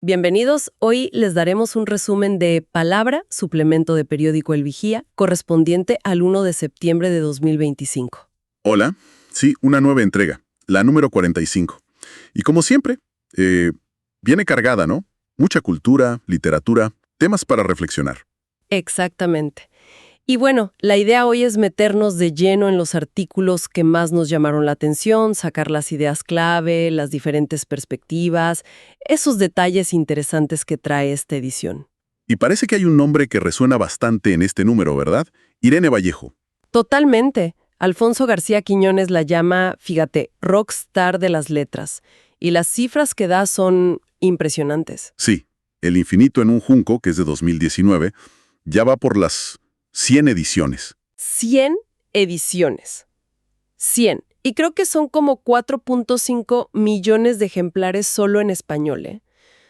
Bienvenidos, hoy les daremos un resumen de Palabra, suplemento de periódico El Vigía, correspondiente al 1 de septiembre de 2025. Hola, sí, una nueva entrega, la número 45. Y como siempre, viene cargada, ¿no? Mucha cultura, literatura, temas para reflexionar. Exactamente. Y bueno, la idea hoy es meternos de lleno en los artículos que más nos llamaron la atención, sacar las ideas clave, las diferentes perspectivas, esos detalles interesantes que trae esta edición. Y parece que hay un nombre que resuena bastante en este número, ¿verdad? Irene Vallejo. Totalmente. Alfonso García Quiñones la llama, fíjate, rockstar de las letras. Y las cifras que da son impresionantes. Sí, El infinito en un junco, que es de 2019, ya va por las 100 ediciones. 100 ediciones. 100. Y creo que son como 4.5 millones de ejemplares solo en español, ¿eh?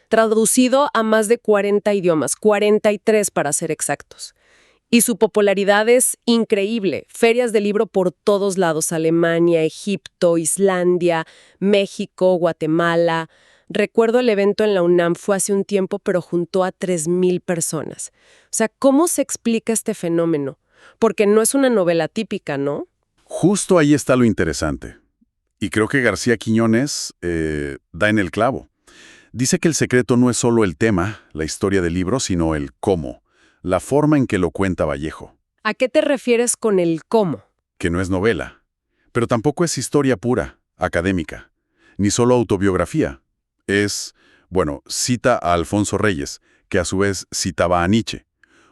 Traducido a más de 40 idiomas, 43 para ser exactos. Y su popularidad es increíble. Ferias de libro por todos lados, Alemania, Egipto, Islandia, México, Guatemala. Recuerdo el evento en la UNAM, fue hace un tiempo, pero juntó a 3,000 personas. O sea, ¿cómo se explica este fenómeno? Porque no es una novela típica, ¿no? Justo ahí está lo interesante. Y creo que García Quiñones da en el clavo. Dice que el secreto no es solo el tema, la historia del libro, sino el cómo, la forma en que lo cuenta Vallejo. ¿A qué te refieres con el cómo? Que no es novela, pero tampoco es historia pura, académica, ni solo autobiografía. Cita a Alfonso Reyes, que a su vez citaba a Nietzsche.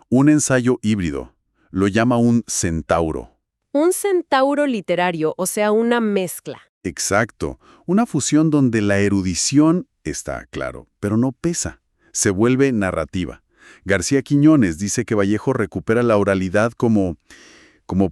Un ensayo híbrido. Lo llama un centauro. Un centauro literario, o sea, una mezcla. Exacto, una fusión donde la erudición está, claro, pero no pesa, se vuelve narrativa. García Quiñones dice que Vallejo recupera la oralidad como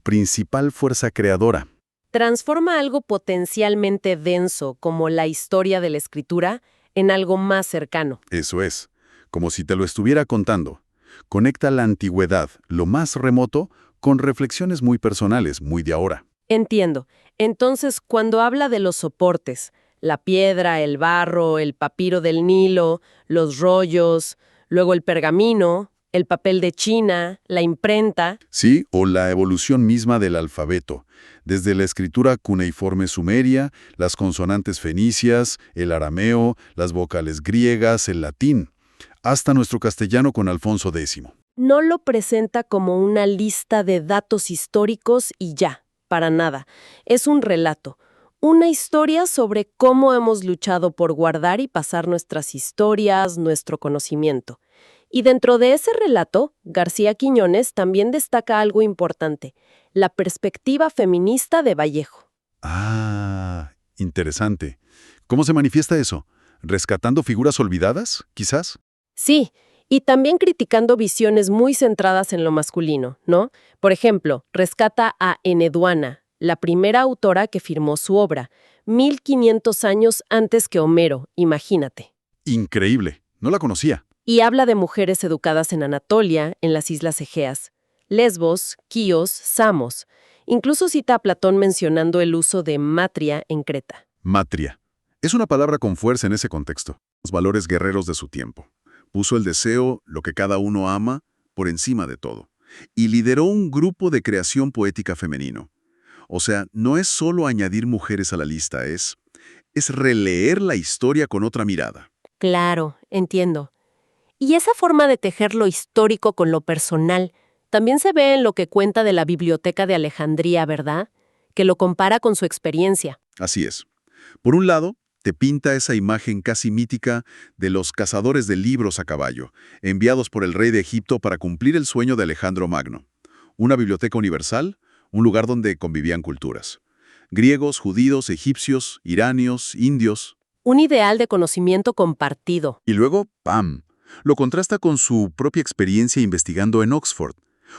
principal fuerza creadora. Transforma algo potencialmente denso, como la historia de la escritura, en algo más cercano. Eso es, como si te lo estuviera contando. Conecta la antigüedad, lo más remoto, con reflexiones muy personales, muy de ahora. Entiendo. Entonces, cuando habla de los soportes, la piedra, el barro, el papiro del Nilo, los rollos, luego el pergamino, el papel de China, la imprenta. Sí, o la evolución misma del alfabeto, desde la escritura cuneiforme sumeria, las consonantes fenicias, el arameo, las vocales griegas, el latín, hasta nuestro castellano con Alfonso X. No lo presenta como una lista de datos históricos y ya, para nada. Es un relato, una historia sobre cómo hemos luchado por guardar y pasar nuestras historias, nuestro conocimiento. Y dentro de ese relato, García Quiñones también destaca algo importante, la perspectiva feminista de Vallejo. Ah, interesante. ¿Cómo se manifiesta eso? ¿Rescatando figuras olvidadas, quizás? Sí, y también criticando visiones muy centradas en lo masculino, ¿no? Por ejemplo, rescata a Eneduana, la primera autora que firmó su obra, 1500 años antes que Homero, imagínate. Increíble, no la conocía. Y habla de mujeres educadas en Anatolia, en las Islas Egeas, Lesbos, Quíos, Samos. Incluso cita a Platón mencionando el uso de matria en Creta. Matria. Es una palabra con fuerza en ese contexto. Los valores guerreros de su tiempo. Puso el deseo, lo que cada uno ama, por encima de todo. Y lideró un grupo de creación poética femenino. O sea, no es solo añadir mujeres a la lista, es releer la historia con otra mirada. Claro, entiendo. Y esa forma de tejer lo histórico con lo personal también se ve en lo que cuenta de la Biblioteca de Alejandría, ¿verdad? Que lo compara con su experiencia. Así es. Por un lado, te pinta esa imagen casi mítica de los cazadores de libros a caballo, enviados por el rey de Egipto para cumplir el sueño de Alejandro Magno. Una biblioteca universal, un lugar donde convivían culturas. Griegos, judíos, egipcios, iranios, indios. Un ideal de conocimiento compartido. Y luego, ¡pam!, lo contrasta con su propia experiencia investigando en Oxford.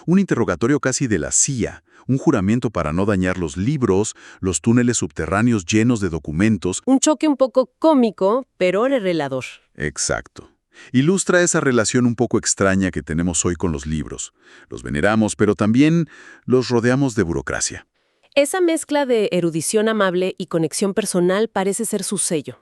Un interrogatorio casi de la CIA, un juramento para no dañar los libros, los túneles subterráneos llenos de documentos. Un choque un poco cómico, pero revelador. Exacto. Ilustra esa relación un poco extraña que tenemos hoy con los libros. Los veneramos, pero también los rodeamos de burocracia. Esa mezcla de erudición amable y conexión personal parece ser su sello.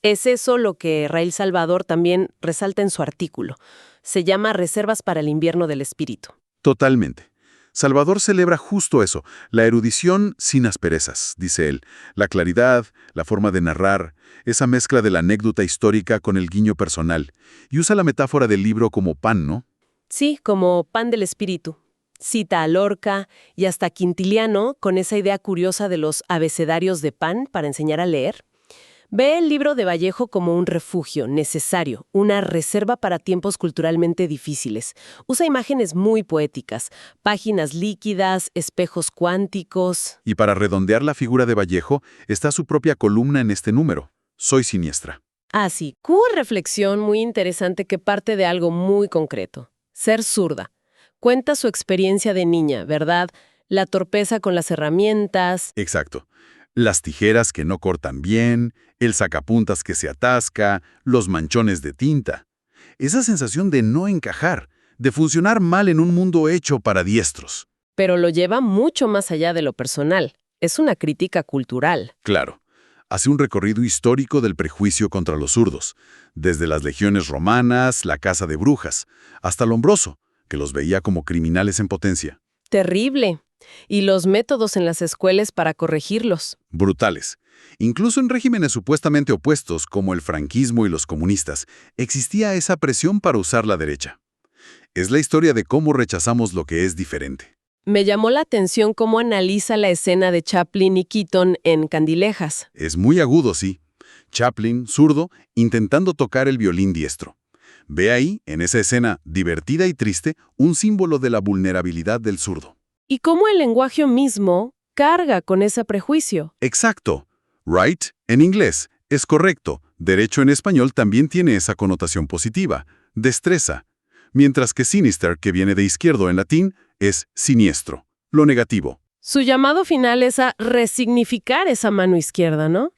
Es eso lo que Raíl Salvador también resalta en su artículo. Se llama Reservas para el invierno del espíritu. Totalmente. Salvador celebra justo eso, la erudición sin asperezas, dice él, la claridad, la forma de narrar, esa mezcla de la anécdota histórica con el guiño personal, y usa la metáfora del libro como pan, ¿no? Sí, como pan del espíritu. Cita a Lorca y hasta a Quintiliano con esa idea curiosa de los abecedarios de pan para enseñar a leer. Ve el libro de Vallejo como un refugio necesario, una reserva para tiempos culturalmente difíciles. Usa imágenes muy poéticas, páginas líquidas, espejos cuánticos. Y para redondear la figura de Vallejo, está su propia columna en este número, Soy siniestra. Ah, sí, reflexión muy interesante que parte de algo muy concreto. Ser zurda. Cuenta su experiencia de niña, ¿verdad? La torpeza con las herramientas. Exacto. Las tijeras que no cortan bien, el sacapuntas que se atasca, los manchones de tinta. Esa sensación de no encajar, de funcionar mal en un mundo hecho para diestros. Pero lo lleva mucho más allá de lo personal. Es una crítica cultural. Claro, hace un recorrido histórico del prejuicio contra los zurdos, desde las legiones romanas, la caza de brujas, hasta Lombroso, que los veía como criminales en potencia. Terrible. Y los métodos en las escuelas para corregirlos. Brutales. Incluso en regímenes supuestamente opuestos, como el franquismo y los comunistas, existía esa presión para usar la derecha. Es la historia de cómo rechazamos lo que es diferente. Me llamó la atención cómo analiza la escena de Chaplin y Keaton en Candilejas. Es muy agudo, sí. Chaplin, zurdo, intentando tocar el violín diestro. Ve ahí, en esa escena divertida y triste, un símbolo de la vulnerabilidad del zurdo. Y cómo el lenguaje mismo carga con ese prejuicio. Exacto. Right, en inglés, es correcto. Derecho en español también tiene esa connotación positiva, destreza. Mientras que sinister, que viene de izquierdo en latín, es siniestro, lo negativo. Su llamado final es a resignificar esa mano izquierda, ¿no?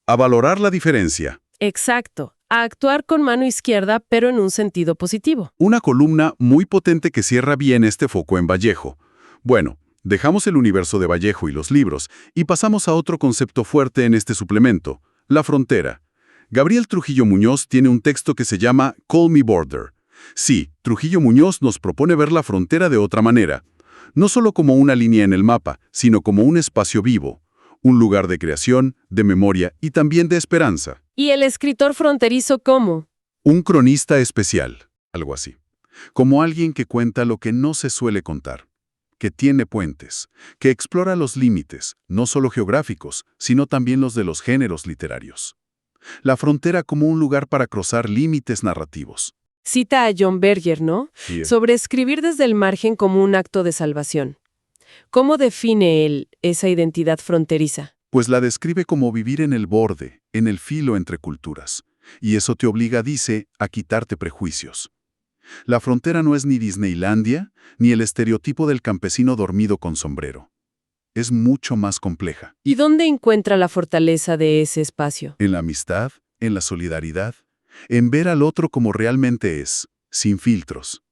A valorar la diferencia. Exacto. A actuar con mano izquierda, pero en un sentido positivo. Una columna muy potente que cierra bien este foco en Vallejo. Bueno, dejamos el universo de Vallejo y los libros y pasamos a otro concepto fuerte en este suplemento, la frontera. Gabriel Trujillo Muñoz tiene un texto que se llama Call Me Border. Sí, Trujillo Muñoz nos propone ver la frontera de otra manera, no solo como una línea en el mapa, sino como un espacio vivo, un lugar de creación, de memoria y también de esperanza. ¿Y el escritor fronterizo cómo? Un cronista especial, algo así. Como alguien que cuenta lo que no se suele contar, que tiene puentes, que explora los límites, no solo geográficos, sino también los de los géneros literarios. La frontera como un lugar para cruzar límites narrativos. Cita a John Berger, ¿no? Sobre escribir desde el margen como un acto de salvación. ¿Cómo define él esa identidad fronteriza? Pues la describe como vivir en el borde, en el filo entre culturas. Y eso te obliga, dice, a quitarte prejuicios. La frontera no es ni Disneylandia, ni el estereotipo del campesino dormido con sombrero. Es mucho más compleja. ¿Y dónde encuentra la fortaleza de ese espacio? En la amistad, en la solidaridad, en ver al otro como realmente es, sin filtros.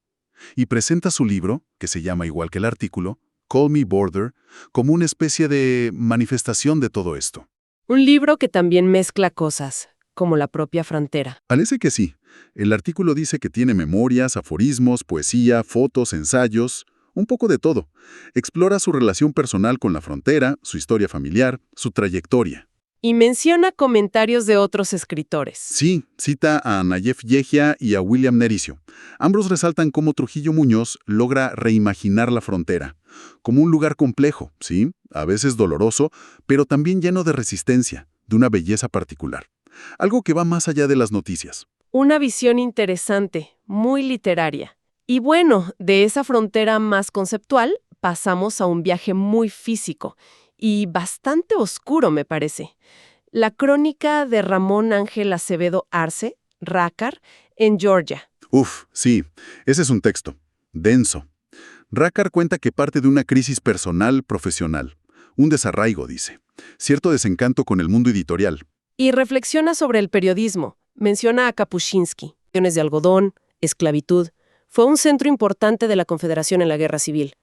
Y presenta su libro, que se llama igual que el artículo, Call Me Border, como una especie de manifestación de todo esto. Un libro que también mezcla cosas, como la propia frontera. Parece que sí. El artículo dice que tiene memorias, aforismos, poesía, fotos, ensayos, un poco de todo. Explora su relación personal con la frontera, su historia familiar, su trayectoria. Y menciona comentarios de otros escritores. Sí, cita a Nayef Yehia y a William Nericio. Ambos resaltan cómo Trujillo Muñoz logra reimaginar la frontera, como un lugar complejo, sí, a veces doloroso, pero también lleno de resistencia, de una belleza particular. Algo que va más allá de las noticias. Una visión interesante, muy literaria. Y bueno, de esa frontera más conceptual, pasamos a un viaje muy físico y bastante oscuro, me parece. La crónica de Ramón Ángel Acevedo Arce, Rácar, en Georgia. Uf, sí, ese es un texto. Denso. Rácar cuenta que parte de una crisis personal, profesional. Un desarraigo, dice. Cierto desencanto con el mundo editorial. Y reflexiona sobre el periodismo. Menciona a Kapuscinski, de algodón, esclavitud. Fue un centro importante de la Confederación en la Guerra Civil.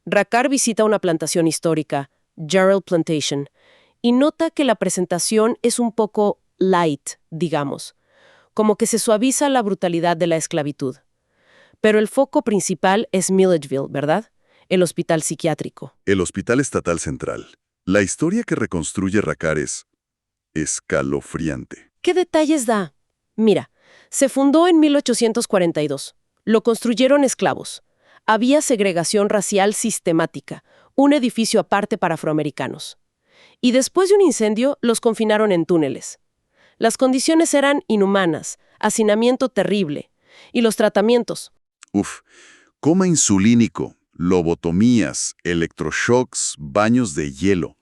Rácar visita una plantación histórica, Jarrell Plantation, y nota que la presentación es un poco light, digamos, como que se suaviza la brutalidad de la esclavitud. Pero el foco principal es Milledgeville, ¿verdad? El hospital psiquiátrico. El Hospital Estatal Central. La historia que reconstruye Racar es escalofriante. ¿Qué detalles da? Mira, se fundó en 1842. Lo construyeron esclavos. Había segregación racial sistemática, un edificio aparte para afroamericanos. Y después de un incendio, los confinaron en túneles. Las condiciones eran inhumanas, hacinamiento terrible. Y los tratamientos. Coma insulínico, lobotomías, electroshocks, baños de hielo.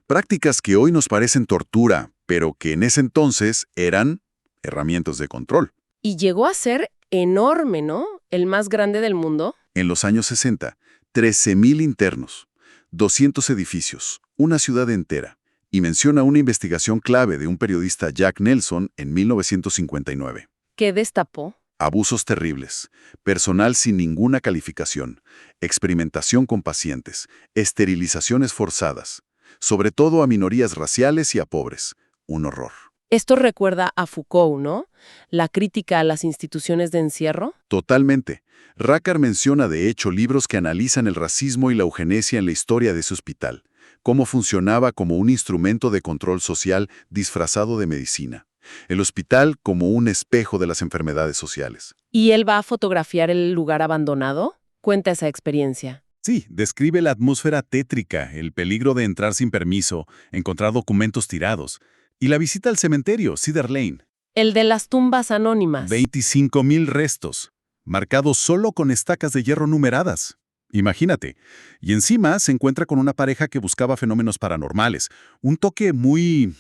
Prácticas que hoy nos parecen tortura, pero que en ese entonces eran herramientas de control. Y llegó a ser enorme, ¿no? El más grande del mundo. En los años 60, 13.000 internos, 200 edificios, una ciudad entera. Y menciona una investigación clave de un periodista, Jack Nelson, en 1959. ¿Qué destapó? Abusos terribles, personal sin ninguna calificación, experimentación con pacientes, esterilizaciones forzadas, sobre todo a minorías raciales y a pobres. Un horror. Esto recuerda a Foucault, ¿no? La crítica a las instituciones de encierro. Totalmente. Racar menciona de hecho libros que analizan el racismo y la eugenesia en la historia de ese hospital, cómo funcionaba como un instrumento de control social disfrazado de medicina. El hospital como un espejo de las enfermedades sociales. ¿Y él va a fotografiar el lugar abandonado? Cuenta esa experiencia. Sí, describe la atmósfera tétrica, el peligro de entrar sin permiso, encontrar documentos tirados, y la visita al cementerio, Cedar Lane. El de las tumbas anónimas. 25,000 restos, marcados solo con estacas de hierro numeradas. Imagínate. Y encima se encuentra con una pareja que buscaba fenómenos paranormales, un toque muy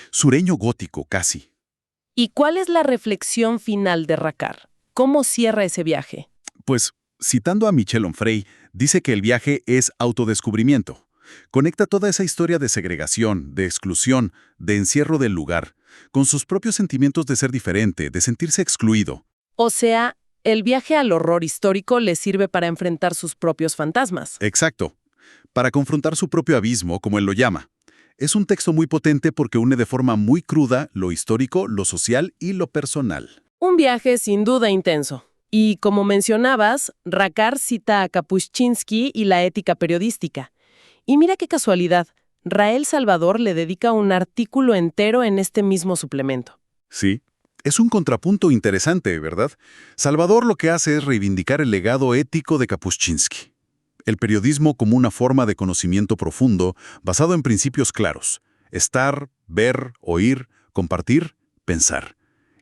sureño gótico casi. ¿Y cuál es la reflexión final de Racar? ¿Cómo cierra ese viaje? Pues, citando a Michel Onfray, dice que el viaje es autodescubrimiento. Conecta toda esa historia de segregación, de exclusión, de encierro del lugar, con sus propios sentimientos de ser diferente, de sentirse excluido. O sea, el viaje al horror histórico le sirve para enfrentar sus propios fantasmas. Exacto. Para confrontar su propio abismo, como él lo llama. Es un texto muy potente porque une de forma muy cruda lo histórico, lo social y lo personal. Un viaje sin duda intenso. Y como mencionabas, Racar cita a Kapuscinski y la ética periodística. Y mira qué casualidad, Rael Salvador le dedica un artículo entero en este mismo suplemento. Sí, es un contrapunto interesante, ¿verdad? Salvador lo que hace es reivindicar el legado ético de Kapuscinski. El periodismo como una forma de conocimiento profundo basado en principios claros. Estar, ver, oír, compartir, pensar.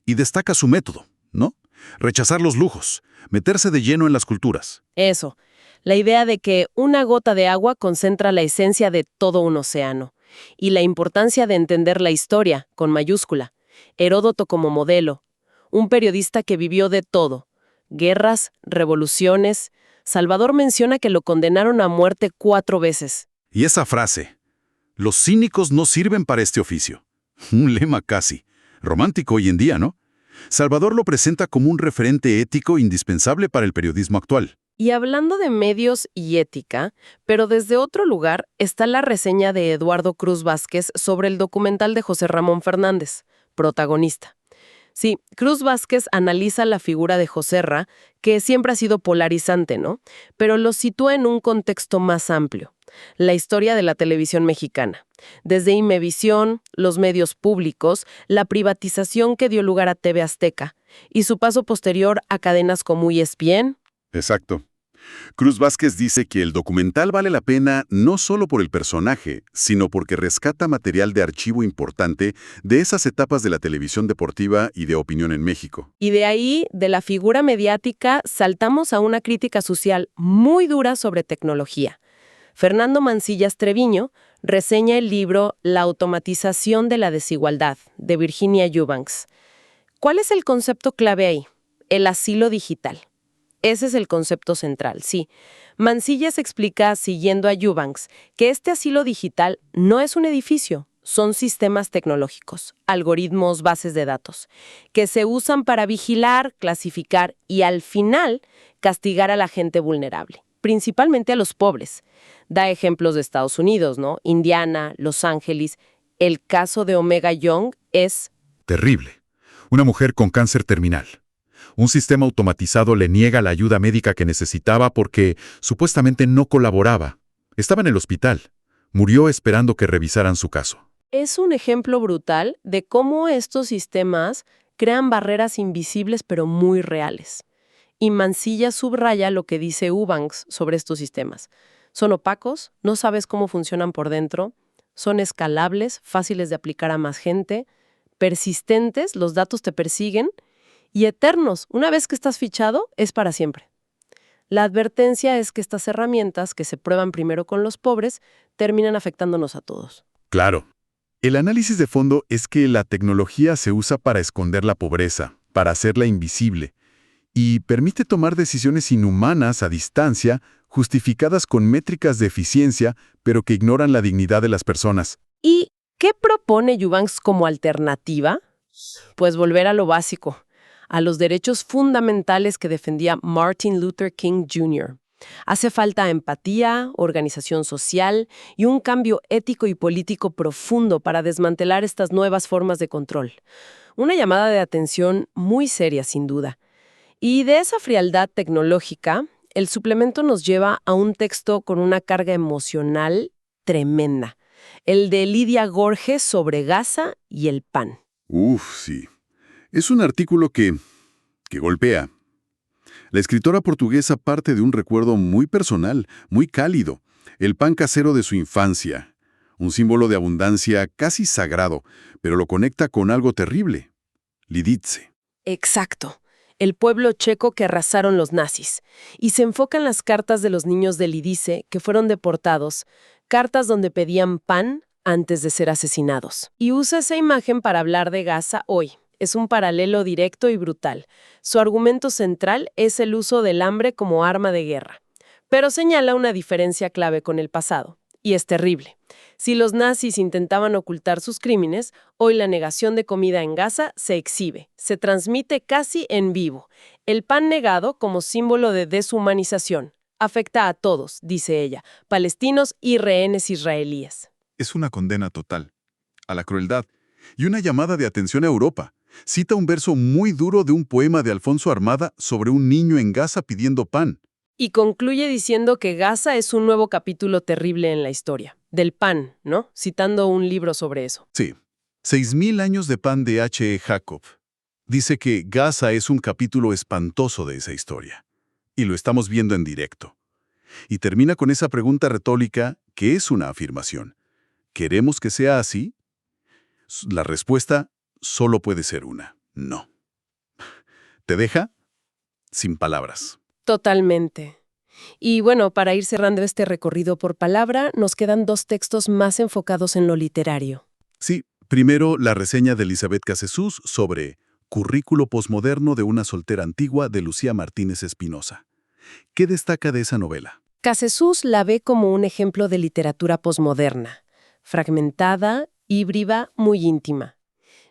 Y destaca su método, ¿no? Rechazar los lujos, meterse de lleno en las culturas. Eso, la idea de que una gota de agua concentra la esencia de todo un océano. Y la importancia de entender la historia, con mayúscula. Heródoto como modelo. Un periodista que vivió de todo. Guerras, revoluciones. Salvador menciona que lo condenaron a muerte 4 veces. Y esa frase, los cínicos no sirven para este oficio. Un lema casi romántico hoy en día, ¿no? Salvador lo presenta como un referente ético indispensable para el periodismo actual. Y hablando de medios y ética, pero desde otro lugar, está la reseña de Eduardo Cruz Vázquez sobre el documental de José Ramón Fernández, protagonista. Sí, Cruz Vázquez analiza la figura de Joserra, que siempre ha sido polarizante, ¿no? Pero lo sitúa en un contexto más amplio. La historia de la televisión mexicana. Desde Imevisión, los medios públicos, la privatización que dio lugar a TV Azteca y su paso posterior a cadenas como ESPN. Exacto. Cruz Vázquez dice que el documental vale la pena no solo por el personaje, sino porque rescata material de archivo importante de esas etapas de la televisión deportiva y de opinión en México. Y de ahí, de la figura mediática, saltamos a una crítica social muy dura sobre tecnología. Fernando Mancillas Treviño reseña el libro La automatización de la desigualdad, de Virginia Eubanks. ¿Cuál es el concepto clave ahí? El asilo digital. Ese es el concepto central, sí. Mancillas explica, siguiendo a Eubanks, que este asilo digital no es un edificio, son sistemas tecnológicos, algoritmos, bases de datos, que se usan para vigilar, clasificar y, al final, castigar a la gente vulnerable, principalmente a los pobres. Da ejemplos de Estados Unidos, ¿no? Indiana, Los Ángeles. El caso de Omega Young es Terrible. Una mujer con cáncer terminal. Un sistema automatizado le niega la ayuda médica que necesitaba porque supuestamente no colaboraba. Estaba en el hospital. Murió esperando que revisaran su caso. Es un ejemplo brutal de cómo estos sistemas crean barreras invisibles pero muy reales. Y Mansilla subraya lo que dice Eubanks sobre estos sistemas. Son opacos, no sabes cómo funcionan por dentro, son escalables, fáciles de aplicar a más gente, persistentes, los datos te persiguen, y eternos, una vez que estás fichado, es para siempre. La advertencia es que estas herramientas, que se prueban primero con los pobres, terminan afectándonos a todos. Claro. El análisis de fondo es que la tecnología se usa para esconder la pobreza, para hacerla invisible, y permite tomar decisiones inhumanas a distancia, justificadas con métricas de eficiencia, pero que ignoran la dignidad de las personas. ¿Y qué propone Eubanks como alternativa? Pues volver a lo básico, a los derechos fundamentales que defendía Martin Luther King Jr. Hace falta empatía, organización social y un cambio ético y político profundo para desmantelar estas nuevas formas de control. Una llamada de atención muy seria, sin duda. Y de esa frialdad tecnológica, el suplemento nos lleva a un texto con una carga emocional tremenda. El de Lidia Gorge sobre Gaza y el pan. Sí. Es un artículo que golpea. La escritora portuguesa parte de un recuerdo muy personal, muy cálido, el pan casero de su infancia, un símbolo de abundancia casi sagrado, pero lo conecta con algo terrible, Lidice. Exacto. El pueblo checo que arrasaron los nazis. Y se enfoca en las cartas de los niños de Lidice que fueron deportados, cartas donde pedían pan antes de ser asesinados. Y usa esa imagen para hablar de Gaza hoy. Es un paralelo directo y brutal. Su argumento central es el uso del hambre como arma de guerra. Pero señala una diferencia clave con el pasado. Y es terrible. Si los nazis intentaban ocultar sus crímenes, hoy la negación de comida en Gaza se exhibe, se transmite casi en vivo. El pan negado como símbolo de deshumanización. Afecta a todos, dice ella, palestinos y rehenes israelíes. Es una condena total a la crueldad y una llamada de atención a Europa. Cita un verso muy duro de un poema de Alfonso Armada sobre un niño en Gaza pidiendo pan. Y concluye diciendo que Gaza es un nuevo capítulo terrible en la historia. Del pan, ¿no? Citando un libro sobre eso. Sí. 6.000 años de pan de H.E. Jacob. Dice que Gaza es un capítulo espantoso de esa historia. Y lo estamos viendo en directo. Y termina con esa pregunta retórica que es una afirmación. ¿Queremos que sea así? La respuesta solo puede ser una. No. ¿Te deja? Sin palabras. Totalmente. Y bueno, para ir cerrando este recorrido por palabra, nos quedan dos textos más enfocados en lo literario. Sí, primero la reseña de Elizabeth Cassesús sobre Currículo posmoderno de una soltera antigua de Lucía Martínez Espinosa. ¿Qué destaca de esa novela? Cassesús la ve como un ejemplo de literatura posmoderna, fragmentada, híbrida, muy íntima.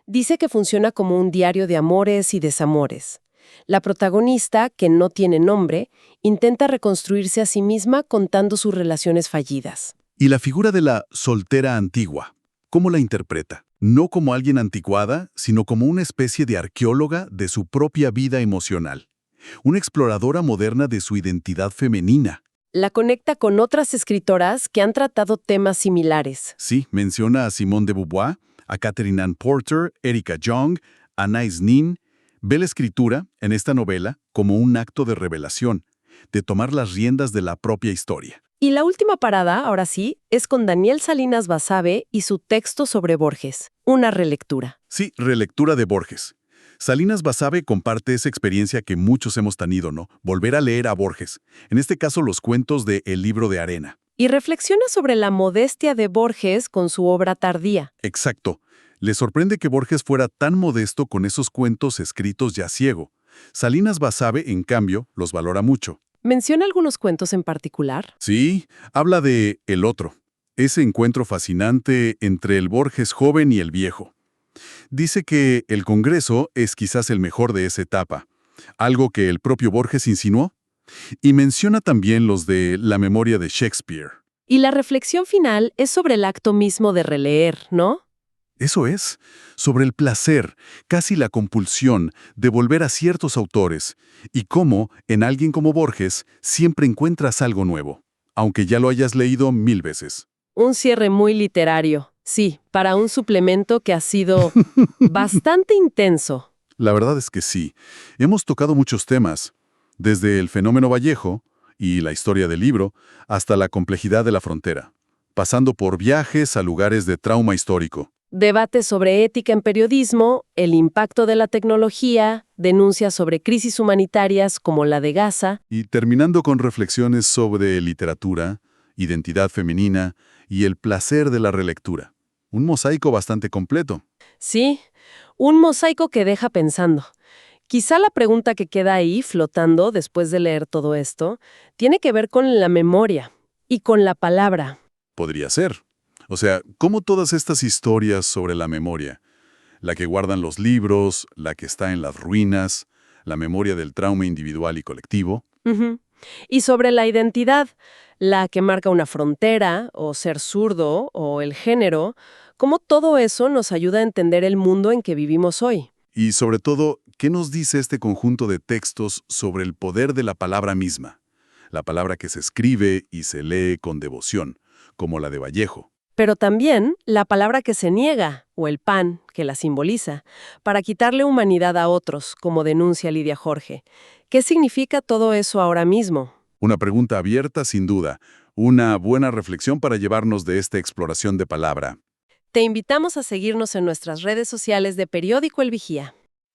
Dice que funciona como un diario de amores y desamores. La protagonista, que no tiene nombre, intenta reconstruirse a sí misma contando sus relaciones fallidas. Y la figura de la soltera antigua, ¿cómo la interpreta? No como alguien anticuada, sino como una especie de arqueóloga de su propia vida emocional. Una exploradora moderna de su identidad femenina. La conecta con otras escritoras que han tratado temas similares. Sí, menciona a Simone de Beauvoir, a Katherine Ann Porter, Erika Jong, Anais Nin. Ve la escritura, en esta novela, como un acto de revelación, de tomar las riendas de la propia historia. Y la última parada, ahora sí, es con Daniel Salinas Basabe y su texto sobre Borges, una relectura. Sí, relectura de Borges. Salinas Basabe comparte esa experiencia que muchos hemos tenido, ¿no? Volver a leer a Borges, en este caso los cuentos de El libro de arena. Y reflexiona sobre la modestia de Borges con su obra tardía. Exacto. Le sorprende que Borges fuera tan modesto con esos cuentos escritos ya ciego. Salinas Basabe, en cambio, los valora mucho. ¿Menciona algunos cuentos en particular? Sí, habla de El otro, ese encuentro fascinante entre el Borges joven y el viejo. Dice que el Congreso es quizás el mejor de esa etapa, algo que el propio Borges insinuó. Y menciona también los de La memoria de Shakespeare. Y la reflexión final es sobre el acto mismo de releer, ¿no? Eso es, sobre el placer, casi la compulsión de volver a ciertos autores, y cómo, en alguien como Borges, siempre encuentras algo nuevo, aunque ya lo hayas leído 1000 veces. Un cierre muy literario, sí, para un suplemento que ha sido bastante intenso. La verdad es que sí. Hemos tocado muchos temas, desde el fenómeno Vallejo y la historia del libro, hasta la complejidad de la frontera, pasando por viajes a lugares de trauma histórico. Debates sobre ética en periodismo, el impacto de la tecnología, denuncias sobre crisis humanitarias como la de Gaza. Y terminando con reflexiones sobre literatura, identidad femenina y el placer de la relectura. Un mosaico bastante completo. Sí, un mosaico que deja pensando. Quizá la pregunta que queda ahí flotando después de leer todo esto tiene que ver con la memoria y con la palabra. Podría ser. O sea, ¿cómo todas estas historias sobre la memoria? La que guardan los libros, la que está en las ruinas, la memoria del trauma individual y colectivo. Ujú. Y sobre la identidad, la que marca una frontera, o ser zurdo, o el género, cómo todo eso nos ayuda a entender el mundo en que vivimos hoy. Y sobre todo, ¿qué nos dice este conjunto de textos sobre el poder de la palabra misma? La palabra que se escribe y se lee con devoción, como la de Vallejo. Pero también la palabra que se niega, o el pan, que la simboliza, para quitarle humanidad a otros, como denuncia Lidia Jorge. ¿Qué significa todo eso ahora mismo? Una pregunta abierta, sin duda. Una buena reflexión para llevarnos de esta exploración de palabra. Te invitamos a seguirnos en nuestras redes sociales de Periódico El Vigía.